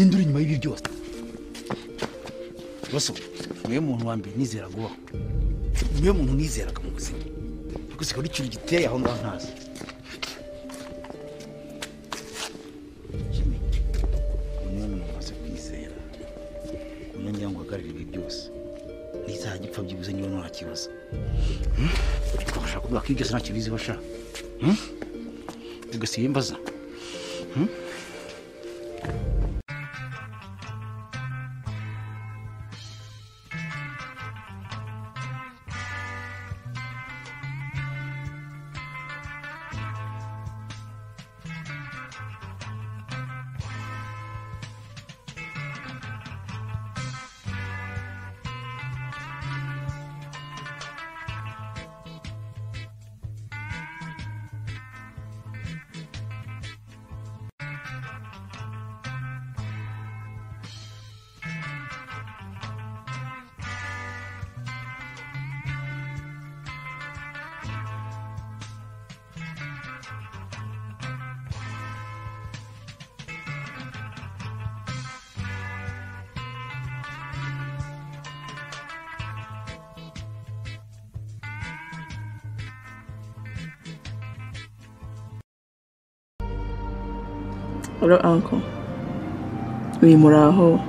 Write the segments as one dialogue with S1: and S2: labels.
S1: ninduri nyuma y'ibi byose baso niwe muntu wa mbere nizera gubaho niwe muntu nizeraga mu buzima gusa ko ikintu giteye aho ngaho ntazi niwe muntu maze kwizera kunyanya ngo agarire ibi byose nizajya ipfa byibuze niwe nta kibazo twashaka kuvuga ko ibyo byose nta kibizi basha ugasiye imbaza
S2: Hello, uncle. Uri muraho?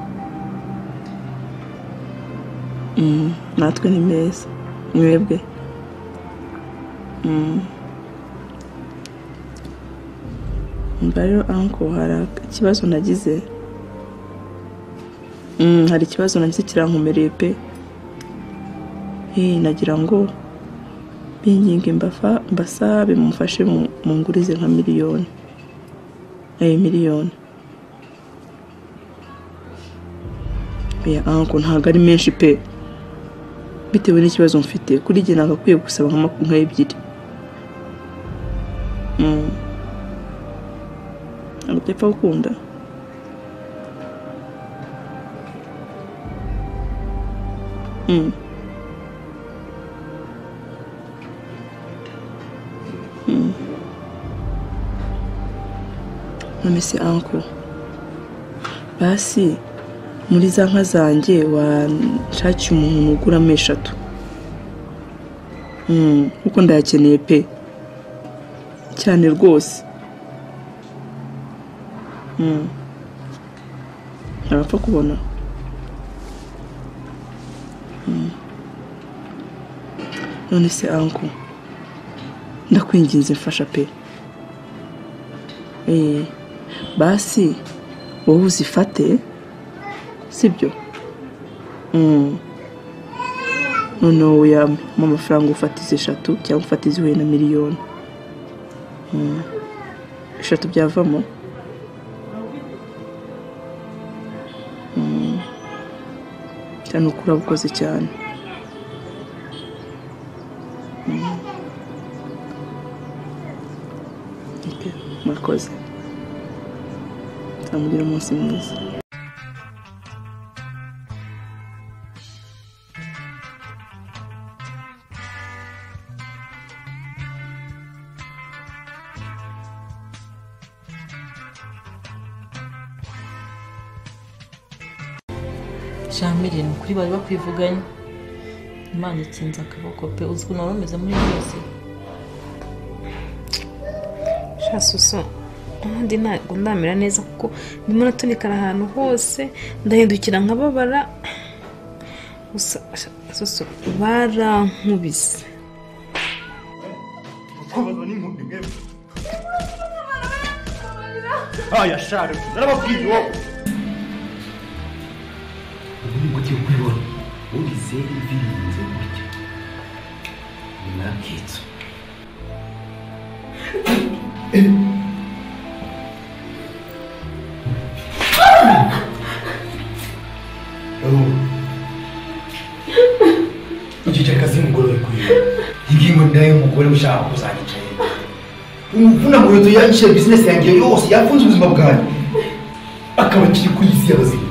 S2: Natwe ni meza. Mwebwe? Mbaro uncle hari ikibazo nagize. Hari ikibazo nagize kirankomereye pe. Nagira ngo binginge mbasabe mumfashe mungurize nka miliyoni. Miliyoni. Uncle ntago ari menshi pe. Bitewe n'ikibazo mfite kuri jye nagakwiye gusaba nka ebyiri. Agapfa ukunda. Nonese uncle basi muri za nka zanjye wanshakiye umuntu ugura 3 kuko ndayakeneye pe cyane rwose. Ntabapfa kubona. Nonese uncle ndakwinginze mfasha pe. Basi wowe uzifate sibyo? Noneho yampa amafaranga ufatize 3 cyangwa ufatize we na miliyoni. 3 byavamo. Cyane ukura bukoze cyane. Murakoze. Amugira umunsi mwiza.
S3: Jamiri kuri bari bakwivuganye. Imana ikinza akaboko pe uziko naromeze muri byose.
S4: Shasuso undi ntabwo ndamera neza kuko ndimo natunikana ahantu hose ndahindukira nkababara gusa barankubise.
S1: Aya shari narababwiye wowe ugiye kwibona ugize ibirinze gutya nyuma y'akitso. Ugiye kazi mugore kuri ingingo ndaye umugore ushaka kuzanyicaye umuvuna mu ruto yanishe business yanjye yose yafunze ubuzima bwanjye akaba kiri kuri isi y'abazima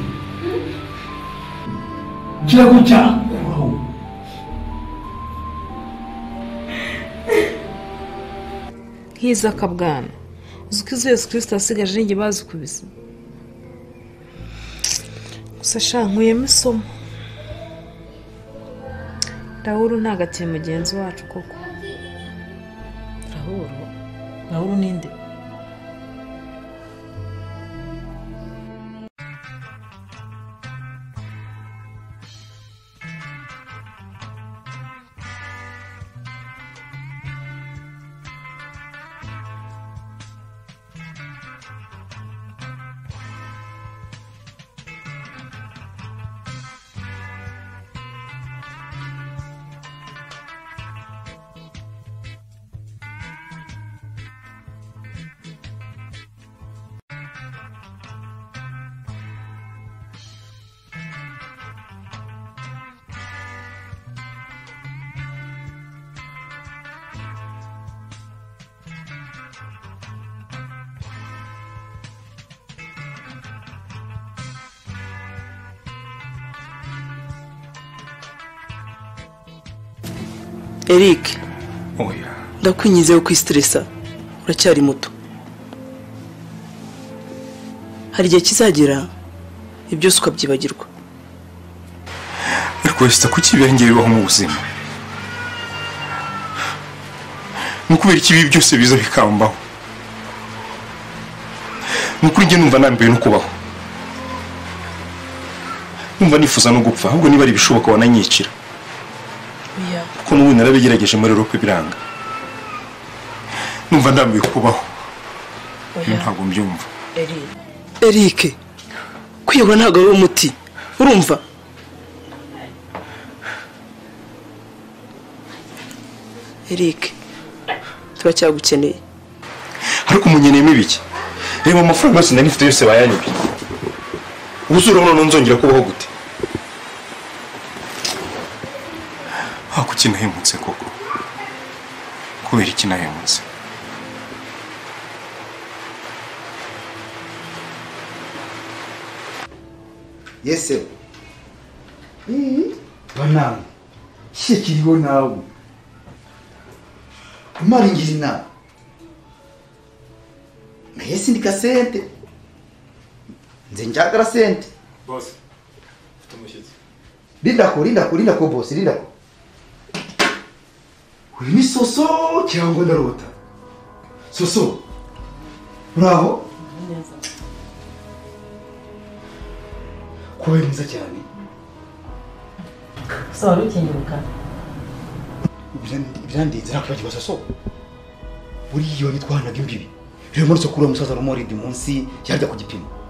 S1: gira gutya kuraho
S4: hiza kabwana uziko Yesu Kristo asigaje nge bazikubise gusa shankuyemo isomo Rahuru ntago akiri mugenzi wacu koko.
S3: Rahuru ninde?
S2: Eric,
S1: oya,
S2: ndakwinyizeho kwistressa. Uracyari muto. Hari igihe kizagera ibyo ukabyibagirwa.
S1: ariko wese kuki ibirengera bibaho mu buzima? Nukubera ikibi byose biza bikambaho. Nukuri njye numva nambiwe no kubaho. Numva nifuza no gupfa, ahubwo niba ari bishoboka wananyicira. Kuko n'ubu narabigerageje muri Europe biranga. Numva ndambiwe kubaho. Ntabwo mbyumva.
S2: Eric, kwiyahura ntabwo ari umuti. Urumva? Eric, turacyagukeneye.
S1: Ariko umunyeneye ibiki? Reba amafaranga yose ndanifite yose bayanyibye. Ubuzura none nzongera kubaho gute? Kuki nahemutse koko? Kubera iki nahemutse?
S5: Yese. Bana. Shekiriho nawe. Umari ngirina. Yesi ndika sente. Nze njagara sente.
S1: Boss. Tumushyitsi.
S5: Linda ko boss, linda ko. Uyu ni Soso cyangwa ndarota? Soso. Bravo. Kuba mwiza cyane.
S3: Sori ukinyibuka.
S5: Byandinze nakwibagiwe Soso. Buriyo nitwanaga imbibi. Rero muri sokuru umusaza rumori di munsi yajya ku gipimo.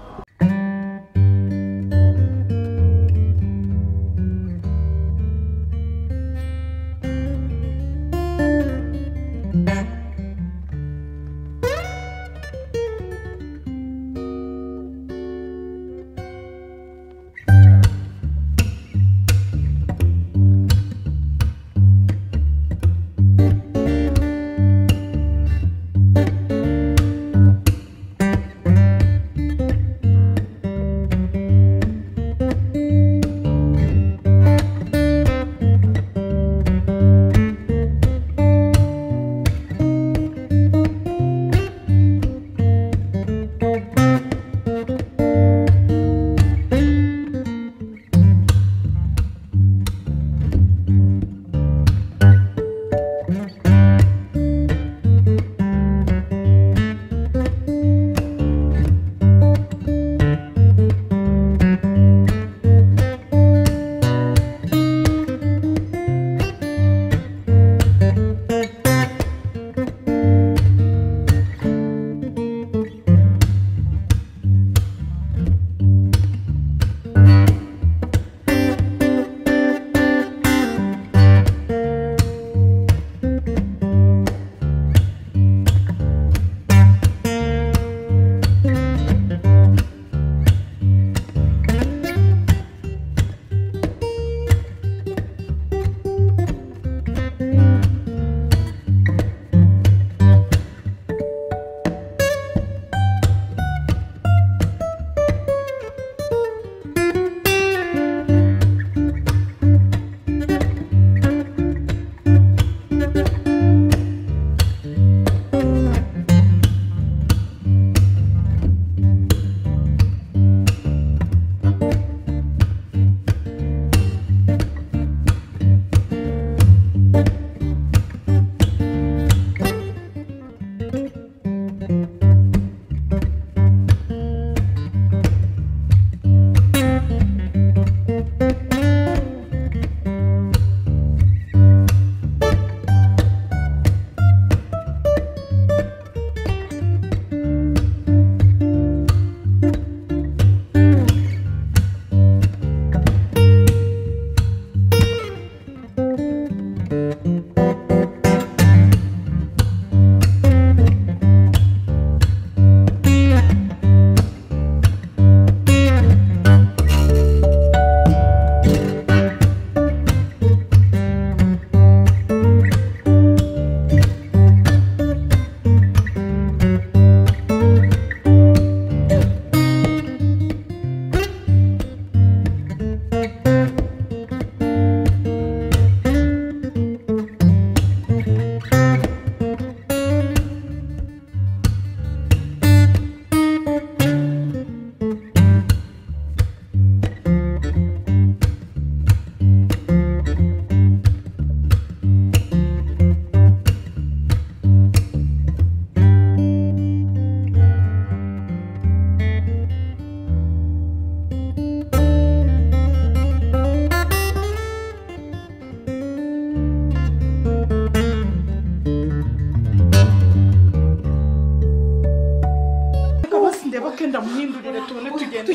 S2: ndamuhindurire tubone tugende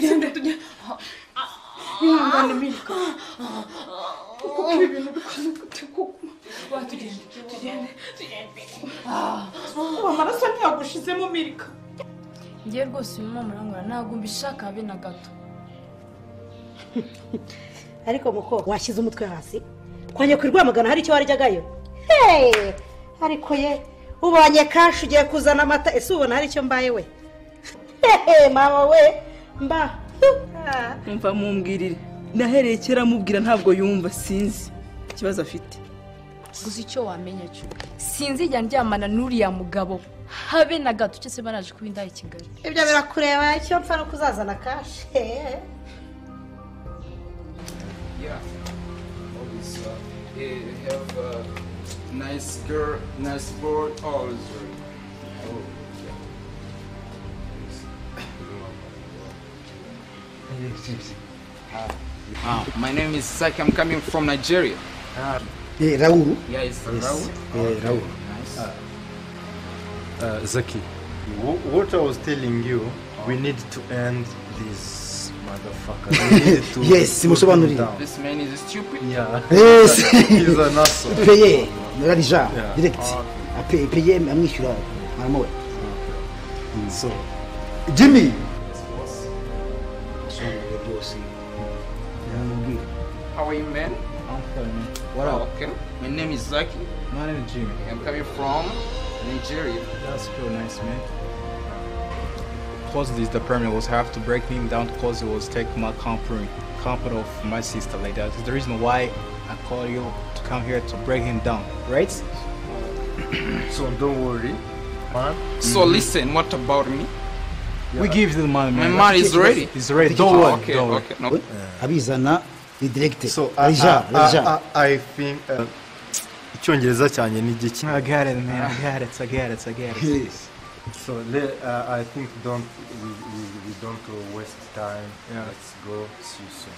S2: ihangane milika kuko ibintu bikoze gute kuko tugende amaraso ntiyagushizemo milika
S6: ngiye rwose uyu mama murangura ntabwo mbishaka habe na gato
S7: ariko muko washyize umutwe hasi kwanye kwirwamagana hari icyo warjyagayo ariko ye ubonye kashi ugiye kuzana amata ese ubona hari icyo mbaye we mama we mba
S2: umva mumbwirire nahereye kera mubwira ntabwo yumva sinzi ikibazo afite
S6: gusa icyo wamenya cyo sinzijya ndyamana n'uriya mugabo habe na gato cyose baraje kubinda i Kigali
S7: ibyo birakureba icyo mpfa no kuzazana kashi
S8: Always have a nice girl, nice boy, always ready. My name is Saki. I'm coming from Nigeria.
S5: Raoul.
S8: Yeah, it's
S5: Yes.
S8: Raoul.
S5: Raoul.
S8: Nice.
S9: Zaki, what I was telling you, we need to end this motherfucker. We need to
S5: Yes,
S9: put
S5: musobanurire.
S9: him down.
S8: This man is stupid.
S9: Yeah.
S5: Yes.
S9: He's an asshole.
S5: Payé. Narija.
S9: Yeah.
S5: Direct. Payé amwishyura mama we.
S9: So,
S5: Jimmy.
S8: How are you, man?
S9: I'm fine, man.
S8: What up? Okay. My name is Zaki.
S9: My name is Jimmy.
S8: I'm coming from Nigeria.
S9: That's real nice, man. Cause this the permit was have to break him down because he was taking my company of my sister like that. It's the reason why I call you to come here to break him down, right? So don't worry, man.
S8: So listen, what about me?
S9: We give you the money,
S8: My
S9: man.
S8: money is ready.
S9: It's ready. Don't worry.
S8: Okay,
S9: Don't worry.
S8: okay. No.
S5: Abizana ni direct.
S9: So
S5: Rija.
S9: I think icyongereza cyane ni giki. I got it, man. I get it.
S5: Yes.
S9: So I think we don't waste time. Yeah. Let's go. See you soon.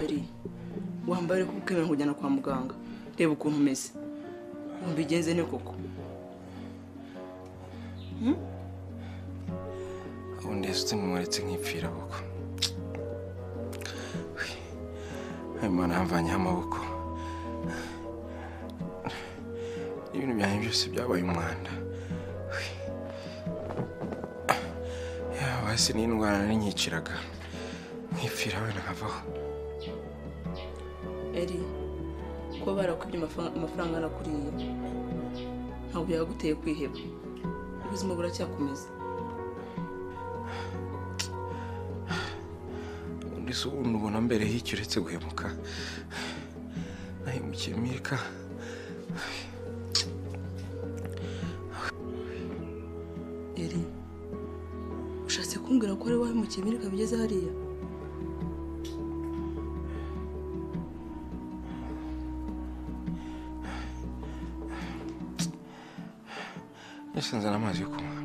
S2: ari wambaye ko ukemera kujyana kwa muganga reba ukuntu umeze mbigenze ne koko
S10: ubundi yasutse mumuretse nk'ipfira koko Imana yamvanyeho amaboko ibintu byanjye byose byabaye umwanda hasi n'indwara n'inyiciraga nk'ipfira wenda nkavaho
S2: eri ko barakwibye amafaranga nakuriye ntabwo yaguteye kwiheba ubuzima buracyakomeza
S10: undi se ubundi ubona mbere y'icyo uretse guhemuka nahemukiye Amerika
S2: eri ushatse kumbwira ko ari wahemukiye Amerika bigeze hariya
S10: yasanze n'amazi yo kunywa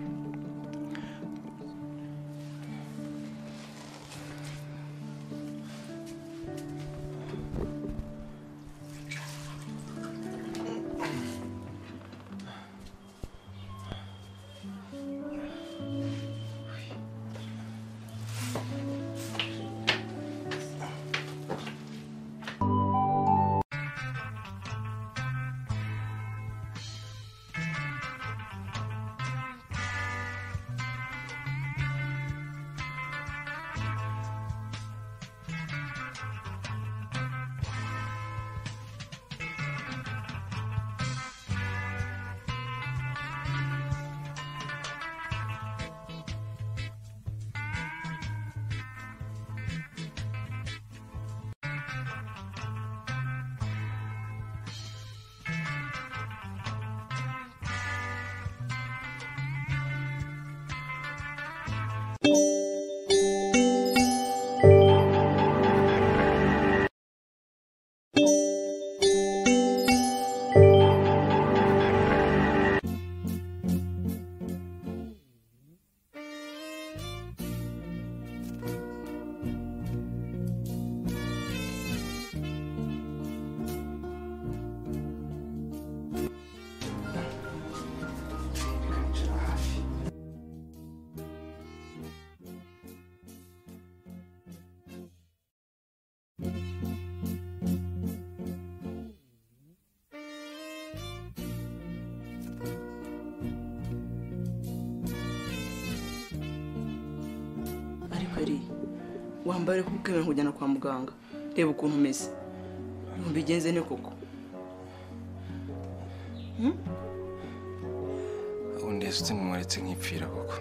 S2: wambaye ko ukemera kujyana kwa muganga reba ukuntu umeze mbigenze ne koko
S10: ubundi yasutse mumuretse nk'ipfira koko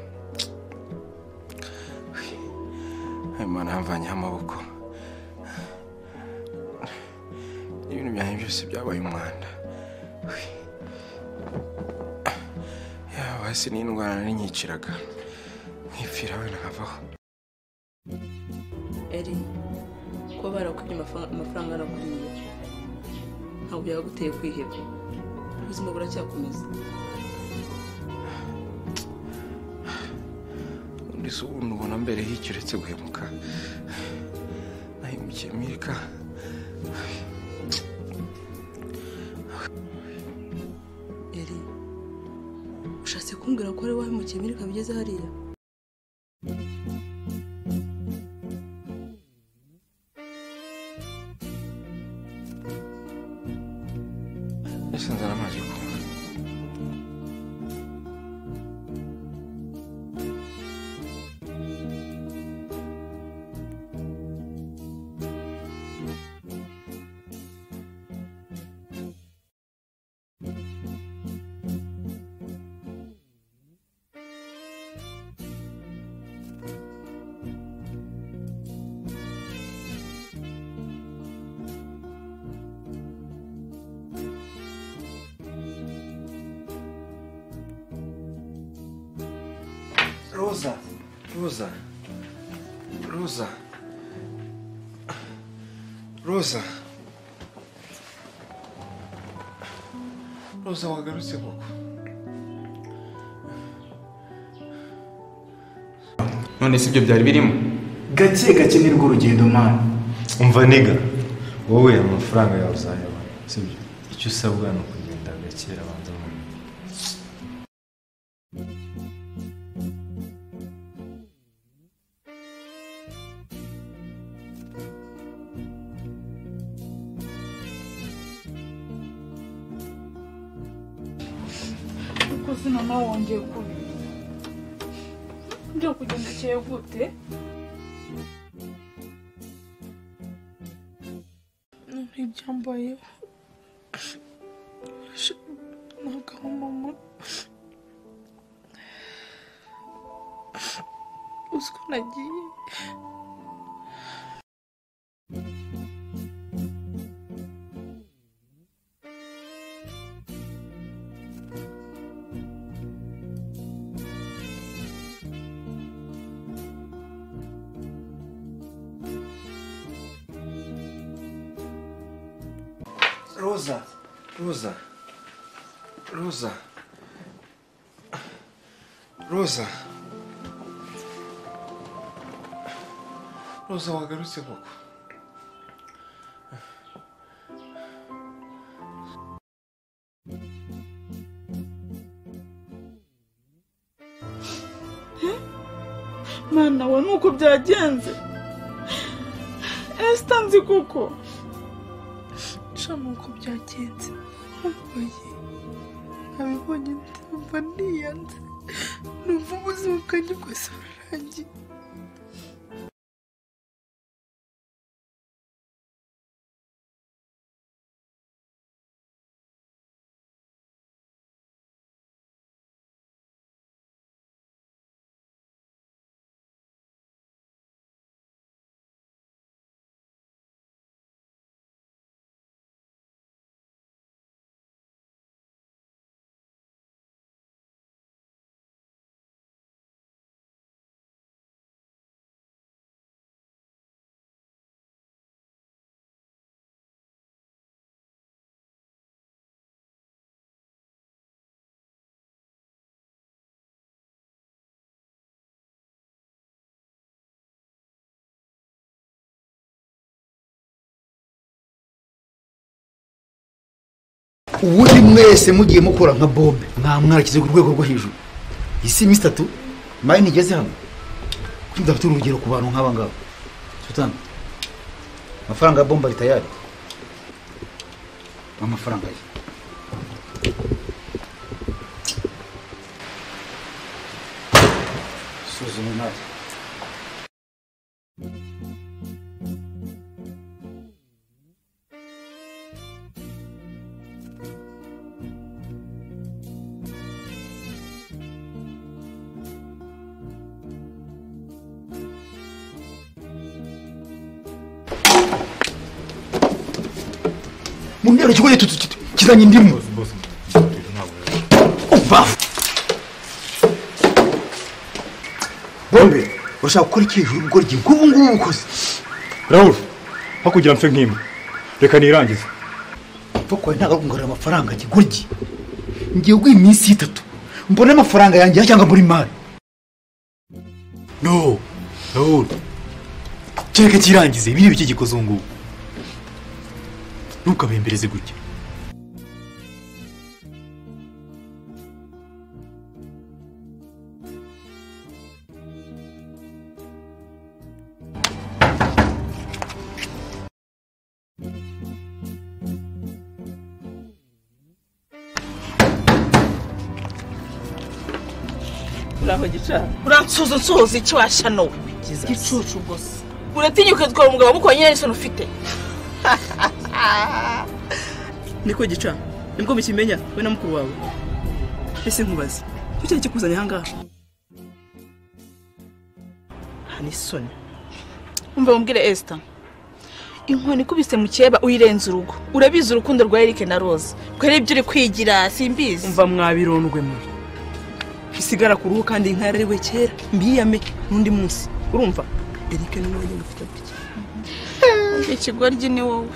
S10: Imana yamvanyeho amaboko ibintu byanjye byose byabaye umwanda hasi n'indwara n'inyiciraga nk'ipfira wenda nkavaho
S2: eri ko barakwibye amafaranga nakuriye ntabwo yaguteye kwiheba ubuzima buracyakomeza
S10: undi se ubundi ubona mbere y'icyo uretse guhemuka nahemukiye Amerika
S2: eri ushatse kumbwira ko ari wahemukiye Amerika bigeze hariya
S10: yasanze n'amazi yo kunywa Rosa, Rosa, Rosa, Rosa, Rosa wagarutse koko.
S9: None si ibyo byari birimo?
S1: Gake gake ni rwo rugendo man.
S10: umva niga wowe amafaranga yawe uzayabona sibyo icyo usabwa ni ukugenda gakera abanza mu
S6: ukoze mama wongeye kubi ndio kugendekeye gute ibyambaye nagaho mama uziko nagiye
S10: Rosa, Rosa, Rosa, Rosa, Rosa wagarutse koko.
S6: Mana we nuko byagenze estanzi kuko nuko byagenze umbaye abibonye ndumva niyanze numva ubuzima bwanjye bwose burarangiye
S1: ubundi mwese mugiye mukora nka bombe mwarakize ku rwego rwo hejuru isi iminsi 3 mayi nigeze hano ndafite urugero ku bantu nk'aba ngabo Sultan amafaranga ya bomba ari tayari amafaranga ye suzuma nawe Munero kigoye kizanye indimu. Umva. Bombe, urashaka gukora iki hejuru ubwo ryi ngubu ngubu ukoze.
S5: Raoul, hakugira mfe nkimwe. Reka nirangize.
S1: Poko ntaga kungarira amafaranga kigoryi. Ngiye gwi iminsi 3. Mbona amafaranga yanjye cyangwa muri mari.
S5: No, Raoul. Cyeke kirangize ibiri biki gikozungu. Ntukabembereze gutya.
S2: Uraho gica.
S11: Uransuza nsuza iki washano.
S2: Gicucu gusa.
S11: Uratinyuka twara umugabo muko nyene isono ufite.
S2: Niko gica. Nibwo mukimenya we na mukuru wawe. Ese nkubaze. Cyo kikuzanye hanga. Hani soni.
S11: Umva umbwire Esther. Inkoni kubise mu cyeba uyirenza urugo. Urabizi urukundo rwa Eric na Rosa. Kwere ibyo uri kwigira simbizi.
S2: Umva mwabirondwe mu. Isigara ku ruhu kandi inka yariwe kera mbiyame nundi munsi. Urumva? Eric ni waje gufata biki.
S11: Ikigoryi ni wowe.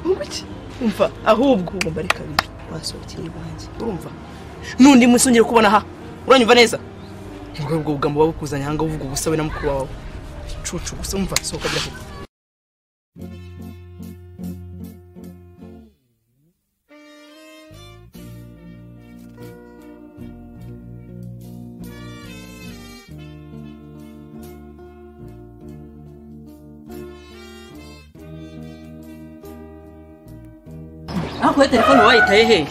S2: Nguki? Umva ahubwo ugomba reka bibi. Wasohokeye banjye. Urumva? Nundi munsi ungire kubona ha. Uranyumva neza? Ubwo bugambo babukuzanya hanga uvuga ubusabe na mukuru wawe. Cucu gusa umva sohoka bya.
S3: Ako telefone wayitaye he?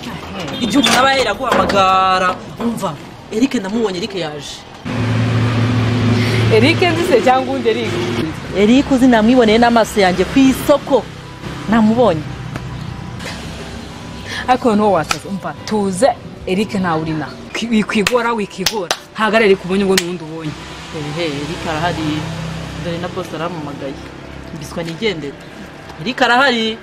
S3: Igihe umuntu aba yera guhamagara. Umva, Eric ndamubonye Eric yaje.
S2: Eric ndise cyangwa undi Eric?
S3: Eric uzi namwiboneye n'amaso yanjye ku isoko. Namubonye.
S2: Ako no wasaze umva tuze Eric ntawe urina. Wikigora. Ntagara Eric ubonye ngo nundi ubonye.
S3: Eric arahari. Dore na boss aramumagaye. Mbiswa nigendera. Eric arahari.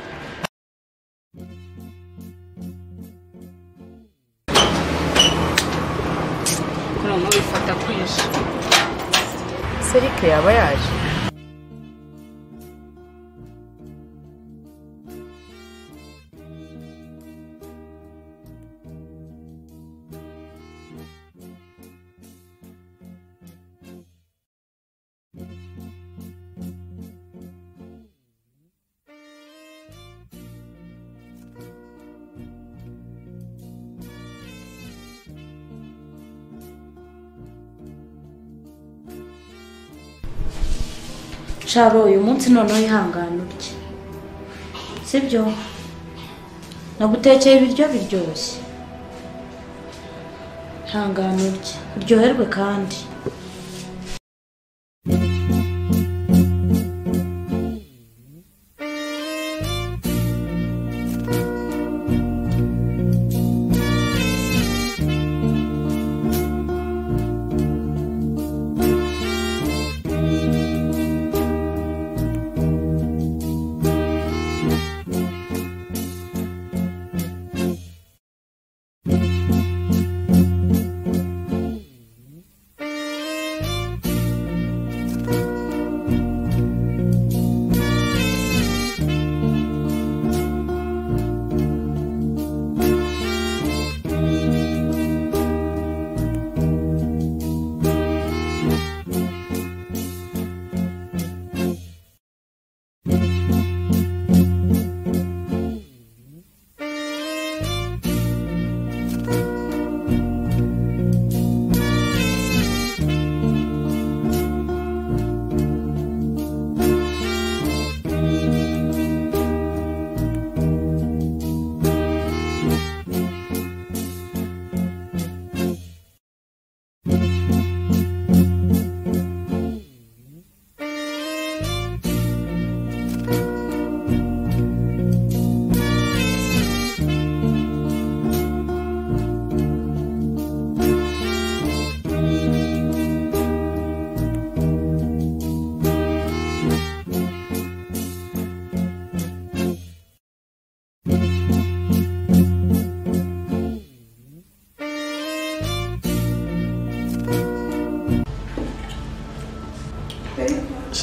S2: Kono no bifata kwinshi. Serike yaba yaje.
S12: Sharo uyu munsi noneho ihangana urye sibyo nagutekeye ibiryo biryoshye ihangana urye uryoherwe kandi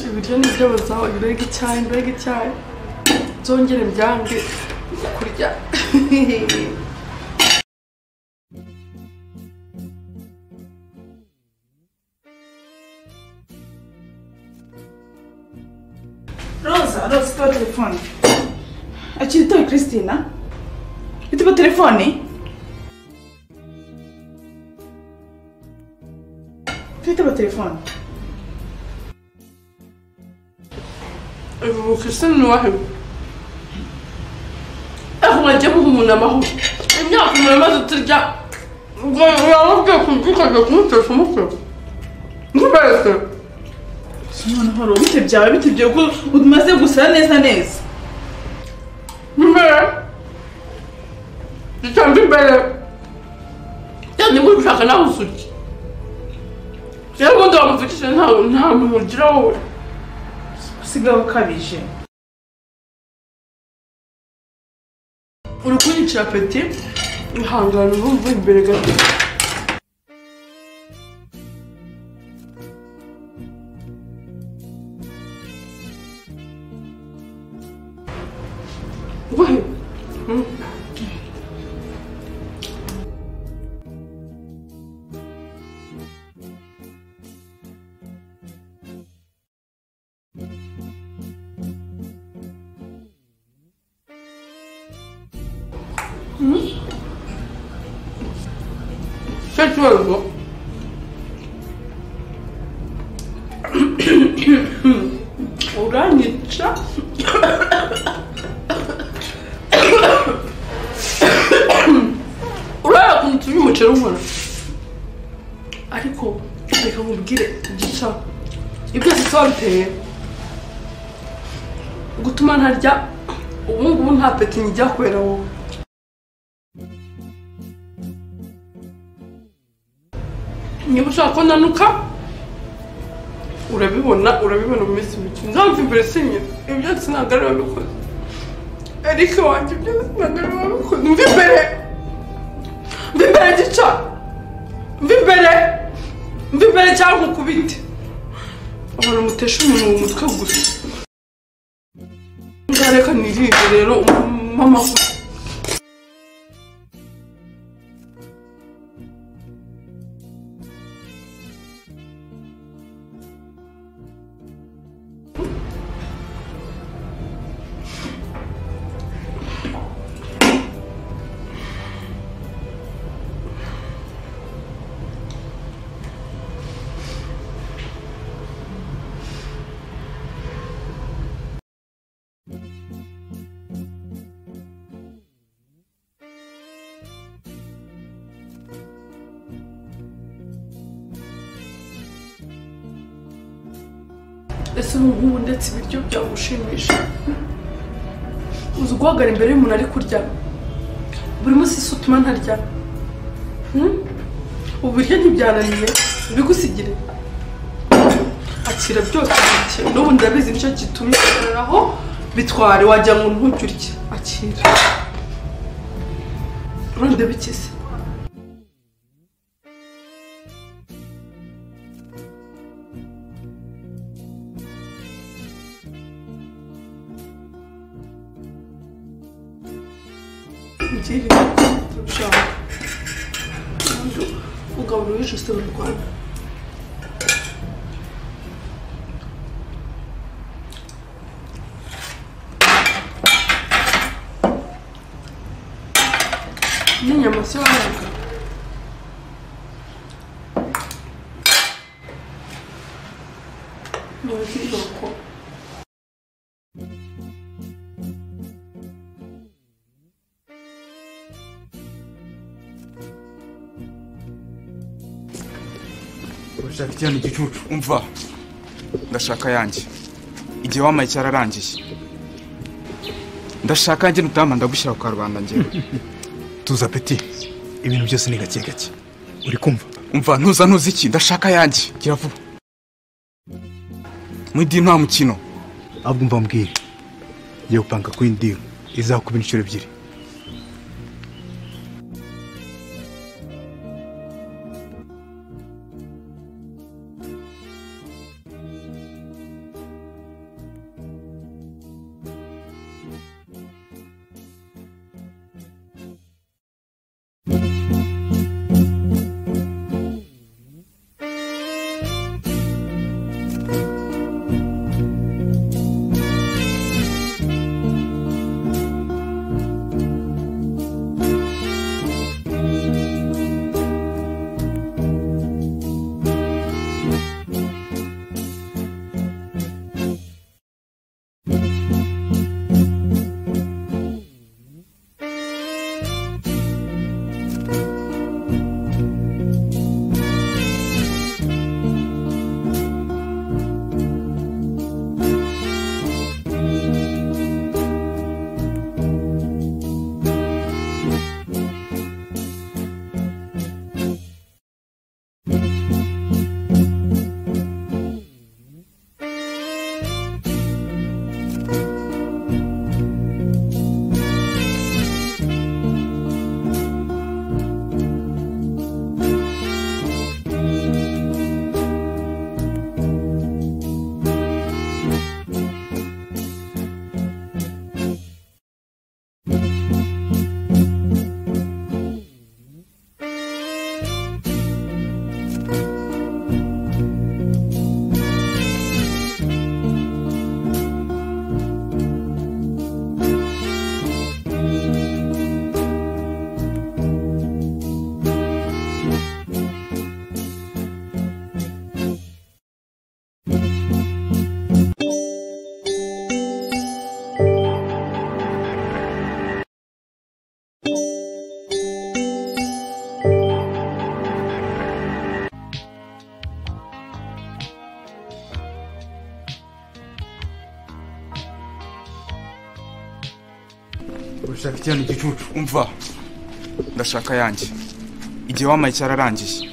S13: ibiryo nibyo bazaho mbega icyayi zongere mbyange kurya Rosa toa telefone akiri Christina itiba telefone itiba telefone Christina واحد أخوة جابهم من ما هو إني أكون ما ترجع يا رب يكون بيك يكون تسمعك مو بس أنا هروح بترجع كل ودمسة بوسانة ناس ما تجمع بيبلة يعني مو بشكل ناوسج يا رب ده ما فيش نعم مجرور sigaho kabije urukunyicira peti ihangana urumva imbere gato Sexual. Uranyica cyaguteye gutuma ntarya ubu ngubu nta peti njya kubera wowe. Niba ushaka ko nanuka urabibona mu minsi mike nzamva imbere sinye ibyo byose ntabwo ari wabikoze ariko wanjye ibyo ntabwo ari wabikoze mva imbere gica mva imbere cyangwa ukubite abantu mutesha umuntu mu mutwe gusa ngareka nirinde rero mama ese ubu ndetse ibiryo byagushimisha uzi guhagarara imbere y'umuntu ari kurya buri munsi isi utuma ntarya ubu biryo ntibyananiye bigusigire akira byose bike n'ubu ndabizi nicyo gitumye aho bitware wagira ngo ntujye urya akira urundi bikize ngiri turashaka ugaburira ijisho mu Rwanda n'inyama se waraga n'ibiroko
S8: urashaka icyana igicucu umva ndashaka yanjye igihe wamaye cyararangiye ndashaka yanjye nutama ndagushyira ku karubanda njyewe
S9: tuza peti ibintu byose ni gake gake uri kumva
S8: umva ntuzi iki ndashaka yanjye gira vuba muri dini nta mukino
S9: ahubwo mva mbwire ngiye gupanga kuri dini izakuba inshuro ebyiri
S1: Urashaka cyane igicucu.
S8: Umva. Ndashaka yanjye. Igihe wamaye cyararangiye.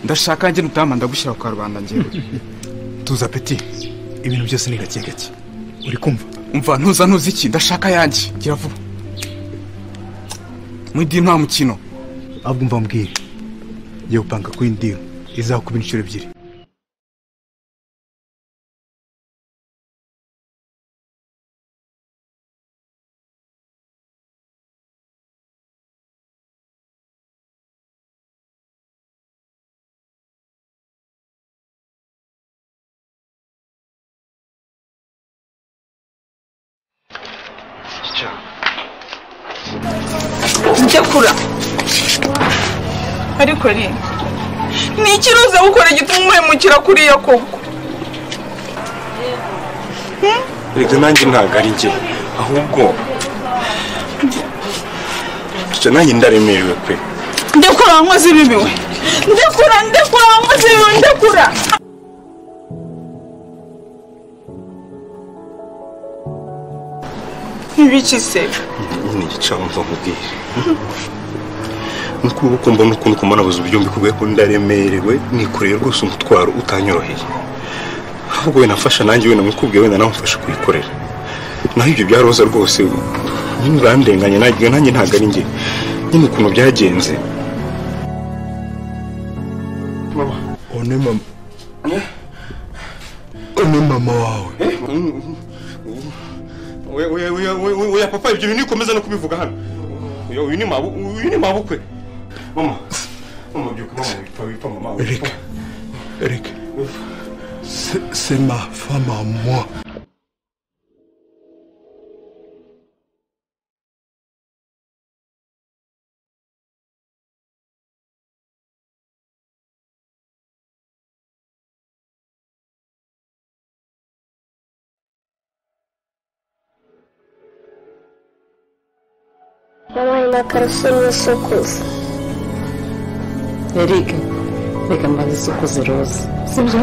S8: Ndashaka njye nutama ndagushyira ku Rwanda njye.
S9: Tuza peti. Ibintu byose ni gake gake. Uri kumva?
S8: Umva ntuzi iki ndashaka yanjye. Gira vuba. Mwidi nta mukino.
S9: Ahubwo mva mbwire. Yo upanga ku indi izakuba inshuro ebyiri.
S2: Ndakura. Ariko ri. Ni ikiruza gukora gituma umuhemukira kuri ya koko.
S10: Reka nanjye ntago ari njye ahubwo cyo nanjye ndaremerewe pe.
S2: Ndakura nkoze bibiwe. Ndakura nkoze bibiwe ndakura. Ibiki se?
S10: Ni icamva mubwire. Nuko uko mbona ukuntu kumanabuza uburyo mbikubwiye ko ndaremerewe nikoreye rwose umutwaro utanyoroheye. Ahubwo we nafasha nanjye we namukubwiye we namufasha kuyikorera. Naho ibyo bya Rosa rwose nyine urandenganye nanjye ntago ari njye. Nyine ukuntu byagenze. Mama, one mama. One mama wawe. We papa ibyo bintu nikomeza no kubivuga hano. Uyu ni mabukwe. Mama byuka mama wipfa mama. Eric. C'est ma femme à moi.
S14: Yabaye akarusho n'isukuza.
S3: Eric, reka mbanze isukuze Rosa. Sibyo?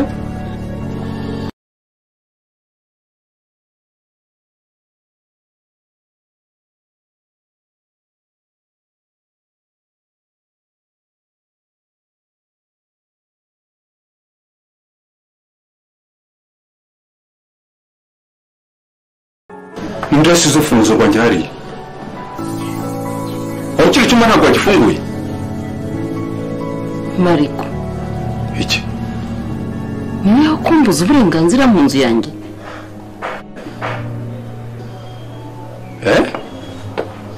S10: Indasi zo funzo rwanjye hariya. Aho kiri cyuma ntabwo gifunguye.
S3: Mariko.
S10: Iki?
S3: Niwe ukumbuza uburenganzira mu nzu yanjye.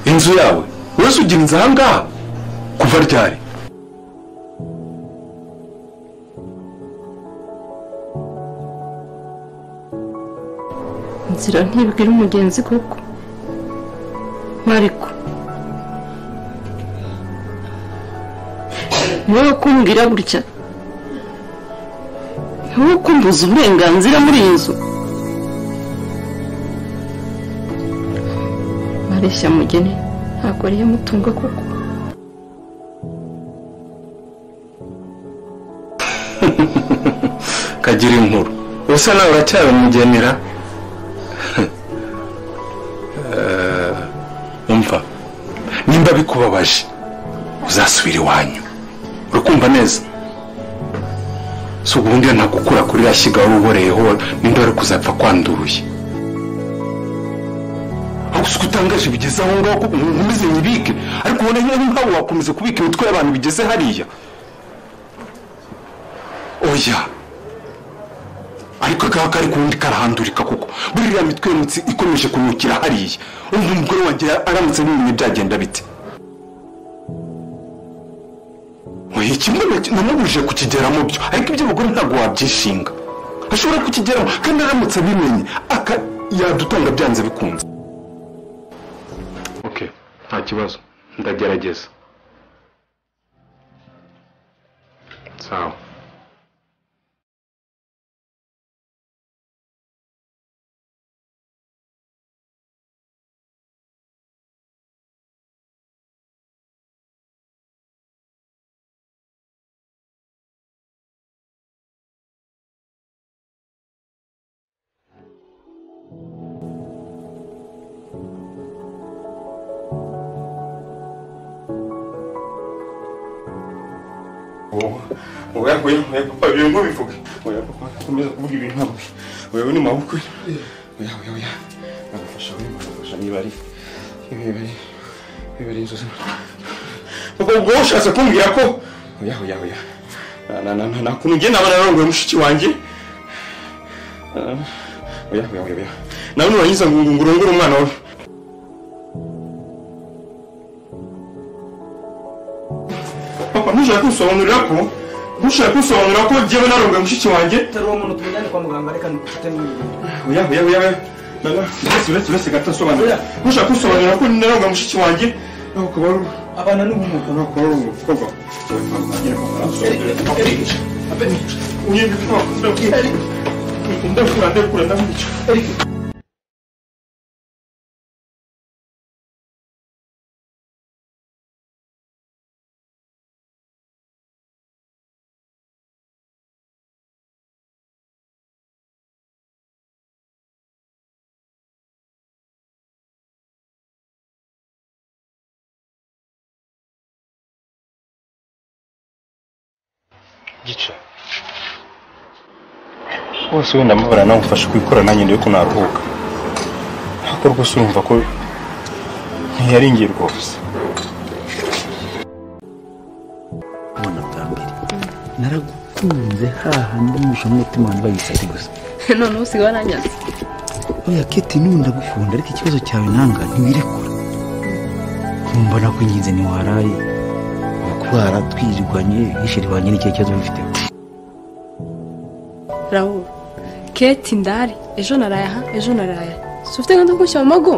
S10: Inzu yawe? Wese ugira inzu aha ngaha? Kuva ryari?
S3: Nzira ntibwira umugenzi koko. Mariko. Niwe kumbwira gutya. Niwe kumbuza uburenganzira muri iyi nzu. Mareshya mugeni ntabwo ari yamutunga koko.
S10: Kagira inkuru. Usa nawe uracyari umugenera? Umva. Nimba bikubabaje uzasubira iwanyu. Urukumva neza? So ubundi ntabwo ukura kuri yashyiga uruboreyeho n'indore kuzapfa kwanduruye. Ahubwo utangaje bigeze aho ngaho ko nkomeze nyibike ariko ubona nyine nkaho wakomeza kubika imitwe y'abantu bigeze hariya. Oya. Ariko akaba kari kundi karahandurika kuko buriya mitwe y'umutsi ikomeje kunyukira hariya. Umva umugore wanjye aramutse n'ibintu byagenda bite? Oya kimwe namubuje kukigeramo byo ariko ibyo bagore ntabwo wabyishinga. Ashobora kukigeramo kandi aramutse bimenye yadutonga byanze bikunze. Okay, nta kibazo ndagerageza. Sawa. oya papa ibintu bivuga oya papa komeza kuvuga ibintu ntabwo wewe ni mabukwe oya nagufasha niba ari inzozi papa ubwo ushatse kumbwira ko oya nakuntu njye naba narongoye mushiki wanjye oya nawe nurangiza ngo urongore umwana wawe papa ntushaka kunsobanurira ko njyewe narongoye mushiki wanjye
S1: utari uwo muntu tumujyane kwa muganga reka nufite
S10: oya uretse gato nsobanurira ntushaka kunsobanurira ko narongoye mushiki wanjye nawe ukaba abana n'ubumuga nawe ukaba ari umukobwa ndakura ndamwica gica bose wenda amabara namufashe kwikora nanjye ndiyo ko naruhuka ariko rwose urumva ko ntiyaringiye rwose
S1: ubona bwa mbere naragukunze hahandi musha umutima wanjye bayisari gusa
S4: none usigaye waranyaze
S1: oya Keti n'ubu ndagukunda ariko ikibazo cyawe nanga ntiwirekura nkumva nakwinginze ntiwaraye kurara twirirwanye isheri wanjye n'ikihe kibazo bifite
S4: Raul Keti ndari ejo naraye sufite kandi gushyira mu mago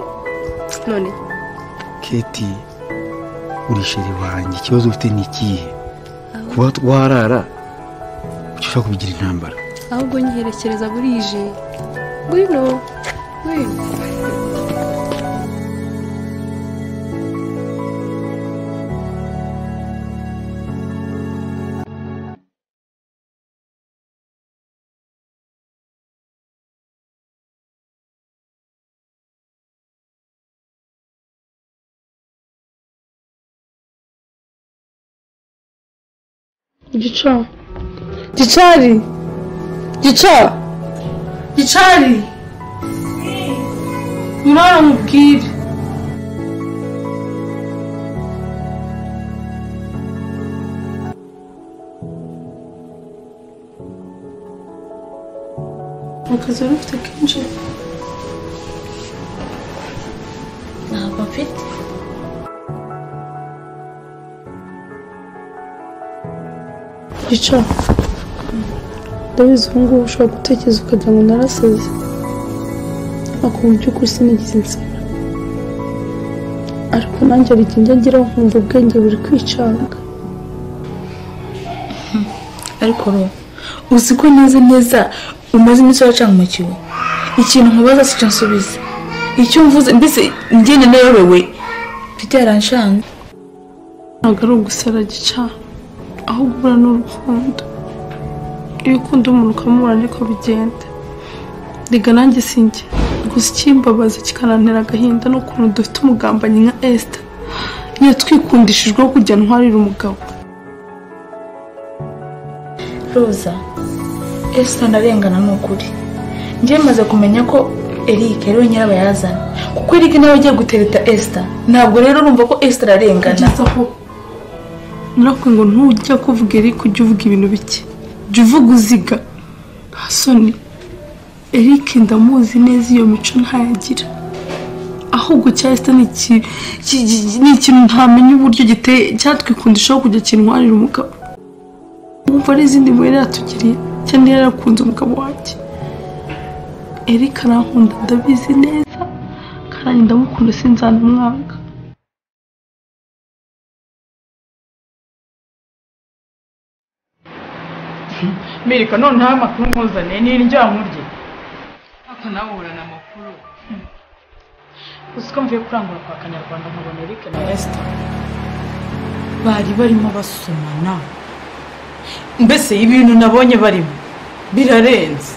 S4: none
S1: Keti uri isheri wanjye ikibazo ufite ni ikihe kuba warara ushaka kubigira intambara
S4: ahubwo nyiherekereza burije ngwino Gicari urara mubwire akazi wari ufite kenshi
S12: ntabwo mfite
S4: Gica ndabizi ubu ngubu ushobora gutekereza ukagira ngo narasaze ariko mu by'ukuri sinigeze nsara ariko nanjye hari igihe njya ngeraho nkumva ubwenge buri kwicanga
S11: ariko uzi ko neza umaze iminsi waracangamukiwe ikintu nkubaza si cyo nsubiza icyo mvuze mbese ngende nayobewe mfite yaranshanga
S4: ntabwo ari ugusara Gica ahubwo ubura n'urukundo iyo ukunda umuntu ukamubura niko bigenda rega nanjye sinjye gusa ikimbabaza kikanantera agahinda n'ukuntu dufite umugambanyi nka Esther iyo twikundishijweho kujya ntwarira umugabo
S11: Rosa Esther ndarengana n'ukuri njye maze kumenya ko Eric ariwe nyirabayazana kuko Eric nawe agiye gutereta Esther ntabwo rero urumva ko Esther arengana
S4: narakwe ngo ntujya kuvuga Eric ujya uvuga ibintu bike jya uvuga uziga nta soni Eric ndamuzi neza iyo mico ntayagira ahubwo cyahise ni ikintu ntamenya uburyo giteye cyatwikundishaho kujya kintwarira umugabo wumva ari izindi mpuhwe yatugiriye cyangwa yarakunze umugabo wanjye Eric arankunda ndabizi neza kandi ndamukunda sinzanamwanga
S2: Mirika none nta makuru nkuzaniye ni indya nkurye ako nawe urana amakuru usiko mvuye kurangura kwa Kanyarwanda nkabona Eric na Esther bari barimo basomana mbese ibintu nabonye barimo birarenze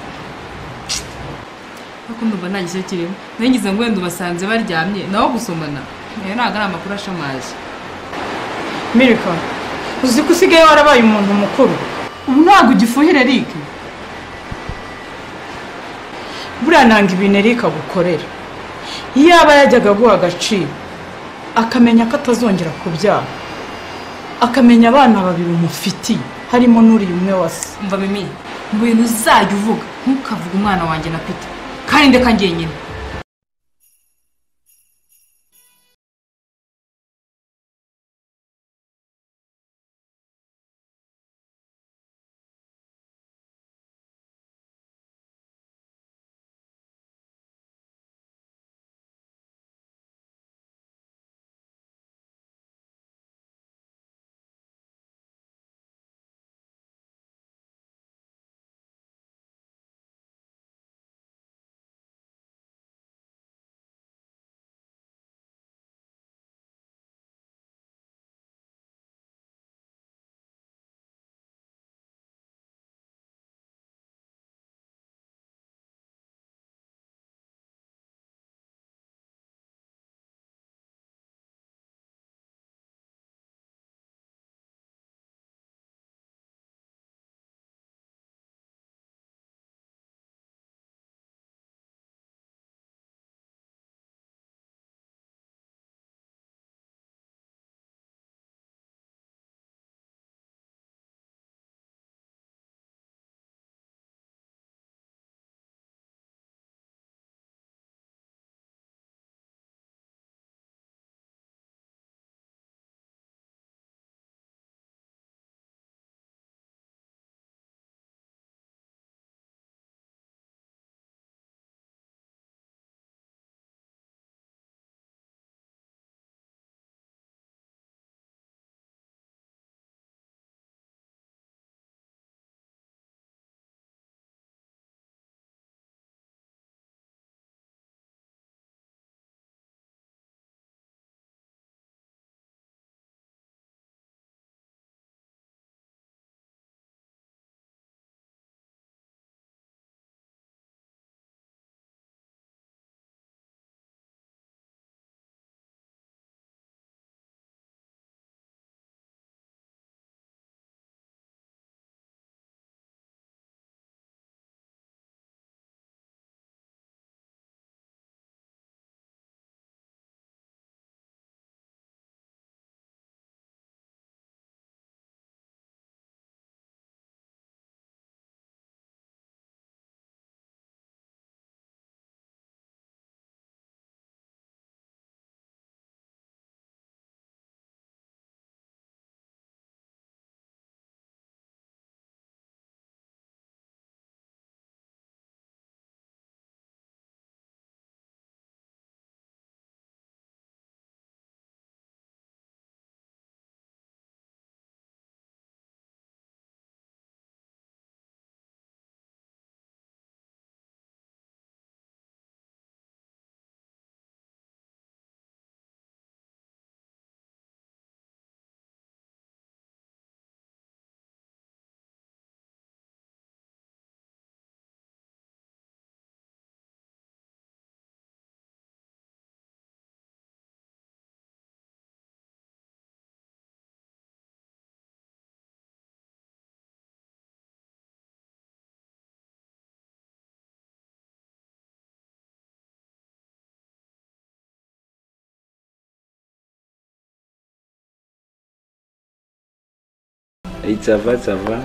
S15: ako ndumva nta gishya kirimo nangize ngo wenda ubasanze baryamye naho gusomana ntabwo ari amakuru ashamaje
S2: Mirika uzi ko usigaye warabaye umuntu mukuru ubu ntabwo ugifuhira Eric buriya nanga ibintu Eric agukorera yaba yajyaga guha agaciro akamenya ko atazongera kubyara akamenya abana babiri umufitiye harimo n'uriya umwe wase
S15: umva mimi mu bintu uzajya uvuga ntukavuga umwana wanjye na Peter kandi ndeka njyenyine
S16: Ça va, ça va.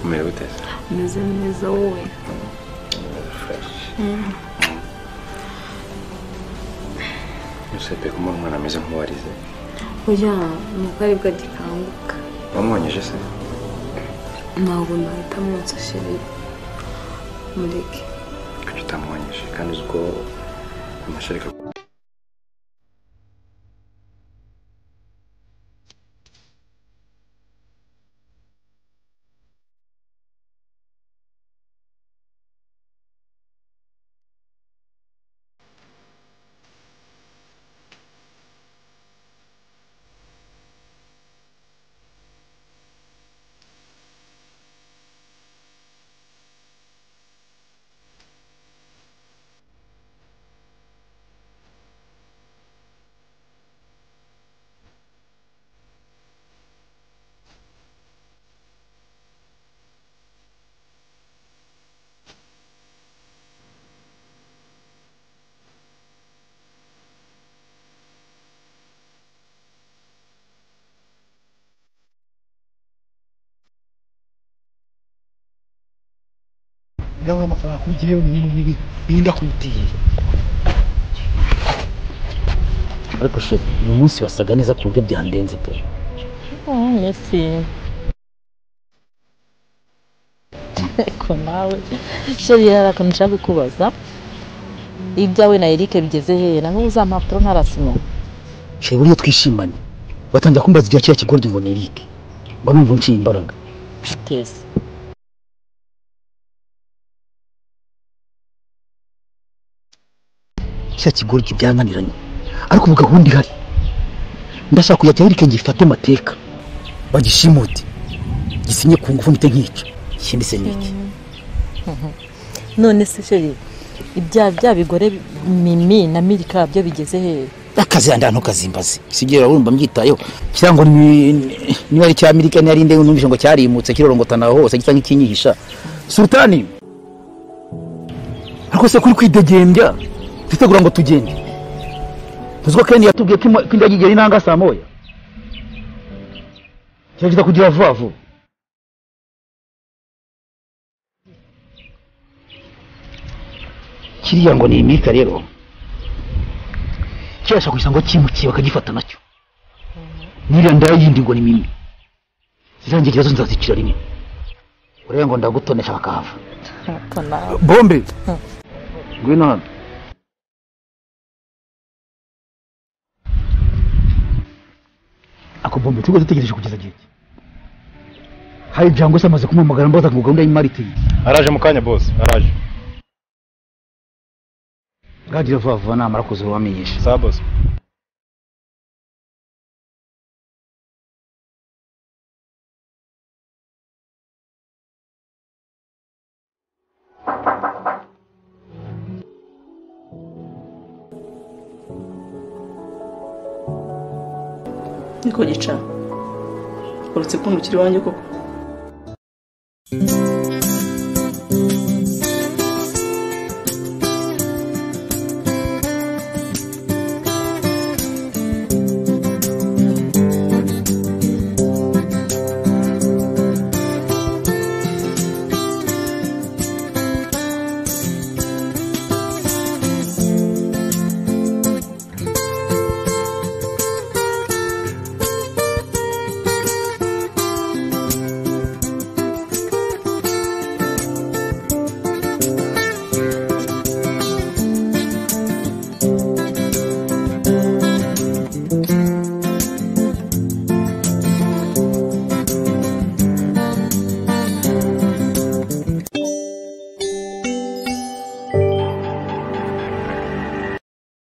S16: Mais où t'es?
S11: Meze neza wowe.
S16: Usepe kama umwana ameze nk'uwarize.
S11: Oya, nuko aribwo agikanguka.
S16: Wamwonyeje se?
S11: Ntabwo nahita mwonsa sheri. Mureke.
S16: Kuki utamwonyeje kandi uzi ko amashereka
S1: yawe amafaranga kugiye ninda kwitiye
S17: ariko she uyu munsi wasaga neza ku buryo byandenze pe.
S3: Merci. Ko nawe sheri yarakantu nshaka kubaza ibyawe na Eric bigeze hehe na n'uza mpapuro ntarasinya.
S17: She buriyo twishimanye batangira kumbaza ibya kiriya kigoryi ngo ni Eric banumva nciye imbaraga
S3: Tese
S17: kiriya kigoryi byananiranye ariko ubu gahunda ihari ndashaka kujya Eric ngifate amateka bagishimute gisinye ku ngufu nite nkica ikindi se niki.
S3: none se sheri ibya bigore Mimi na Milika byo bigeze hehe?
S17: akazi yandano kazimbaze sigera urumva mbyitayeho kirango ni ari cya Amerika ni ari nde numvishe ngo cyarimutse kirorongotana hose gisa nk'ikinyihisha Sultani ariko se kuri kwidegembya tutegura ngo tugende tuzwa kandi yatubwiye ko indagigera inanga saa moya cyagita kugira vuba vuba kiriya ngo ni Amerika rero cyasha kwisa ngo kimukiye bakagifata nacyo nira ndayindi ngo ni Mimi zizangiye kibazo nzazikira rimwe ureba ngo ndagutonesha bakahava bombe ngwino hano ako bombe tugo dutegereje kugeza gihe hari byango se amaze kumamagara mbaza ku gahunda y'Imarite
S9: araje mu kanya boss araje
S17: gagira vuba vuba namara kuza wamenyesha
S9: sawa boss.
S2: niko gica uretse kundi ukiri wanjye koko